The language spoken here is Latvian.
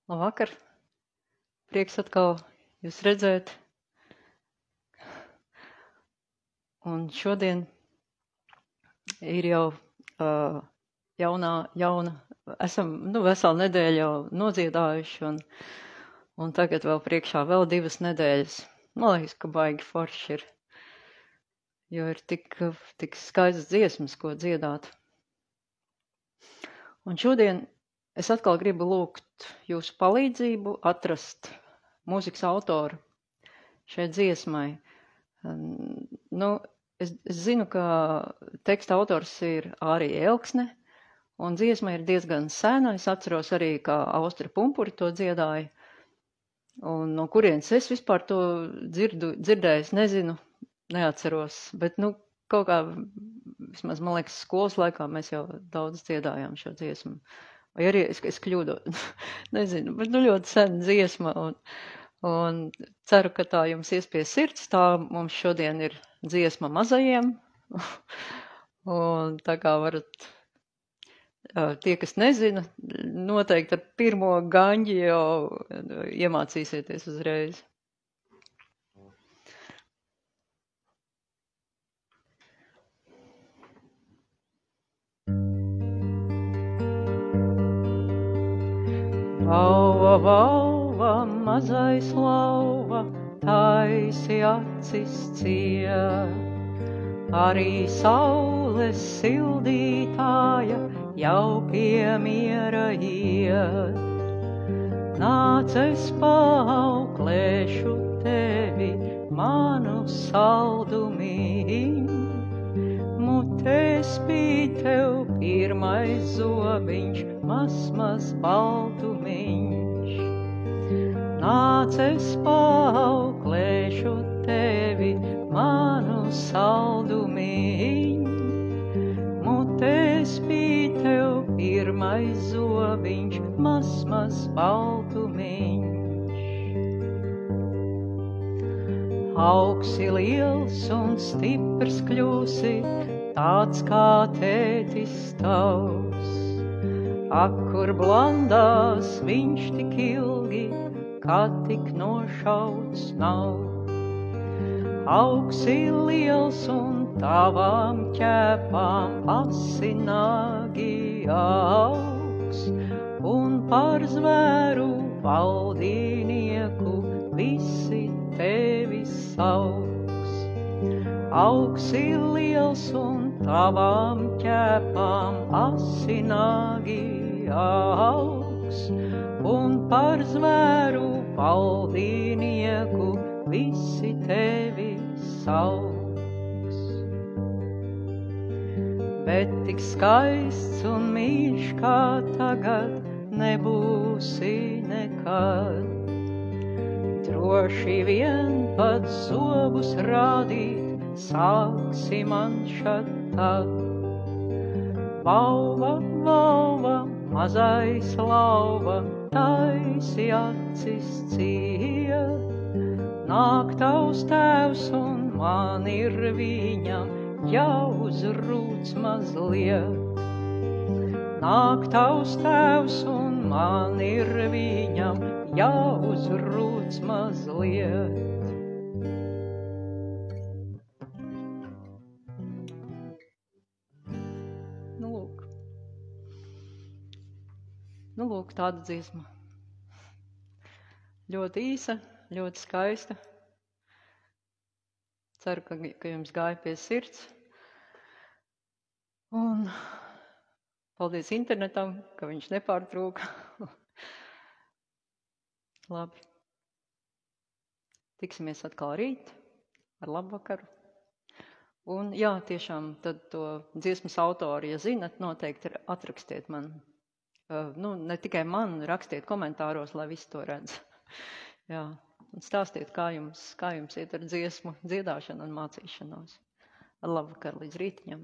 Labvakar! Prieks atkal jūs redzēt. Un šodien ir jau jauna, esam veselu nedēļu jau nodziedājuši un tagad vēl priekšā vēl 2 nedēļas. Man liekas, ka baigi forši ir, jo ir tik skaistas dziesmas, ko dziedāt. Un šodien es atkal gribu lūgt jūsu palīdzību atrast mūzikas autoru šai dziesmai. Es zinu, ka teksta autors ir Ārija Elksne, un dziesma ir diezgan sena. Es atceros arī, kā Austra Pumpuri to dziedāja. Un no kurienes es vispār to dzirdēju, nezinu, neatceros. Bet, kaut kā, vismaz, man liekas, skolas laikā mēs jau daudz dziedājām šo dziesmu. Vai arī es kļūdu, nezinu, bet ļoti sena dziesma. Un ceru, ka tā jums ies pie sirds. Tā mums šodien ir dziesma mazajiem. Un tā kā varat, tie, kas nezina, noteikti ar pirmo gaņģi jau iemācīsieties uzreiz. Vauva, vauva, mazais lauva, taisi acis ciet. Arī saules sildītāja jau pie miera iet. Nāc, es paauklēšu tevi, manu saldumiņu. Mutē spīd tev pirmais zobiņš, maz baltumiņš. Nāc, es paauklēšu tevi, manu saldumiņu. Mutē spīd tev pirmais zobiņš, maz baltumiņš. Augsi liels un stiprs kļūsi, tāds kā tētis tavs. Ak, kur blandās viņš tik ilgi, kad tik nošauts nav. Augsi liels un tavām ķēpām asinīgi augs, un par zvēru valdīnieku visi tevi sauks. Augsi liels un tavām ķēpām asinīgi augs, un par zvēru valdīnieku visi tevi sauks. Bet tik skaists un mīļš kā tagad nebūsi nekad. Droši vien pat zobus rādīt sāksi man šad tad. Vauva, vauva, mazais lauva, taisi acis ciet. Nāk tavs tēvs un man ir viņam jāuzrūc mazliet. Nāk tavs tēvs un man ir viņam jāuzrūc mazliet. Lūk, tāda dziesma. Ļoti īsa, ļoti skaista. Ceru, ka jums gāja pie sirds. Un paldies internetam, ka viņš nepārtrūka. Labi. Tiksimies atkal rīt ar labvakaru. Un jā, tiešām tad to dziesmas autori, ja zinat, noteikti atrakstiet man. Ne tikai man, rakstiet komentāros, lai visi to redz. Jā, un stāstiet, kā jums iet ar dziesmu dziedāšanu un mācīšanos. Ar labvakaru līdz rītņam.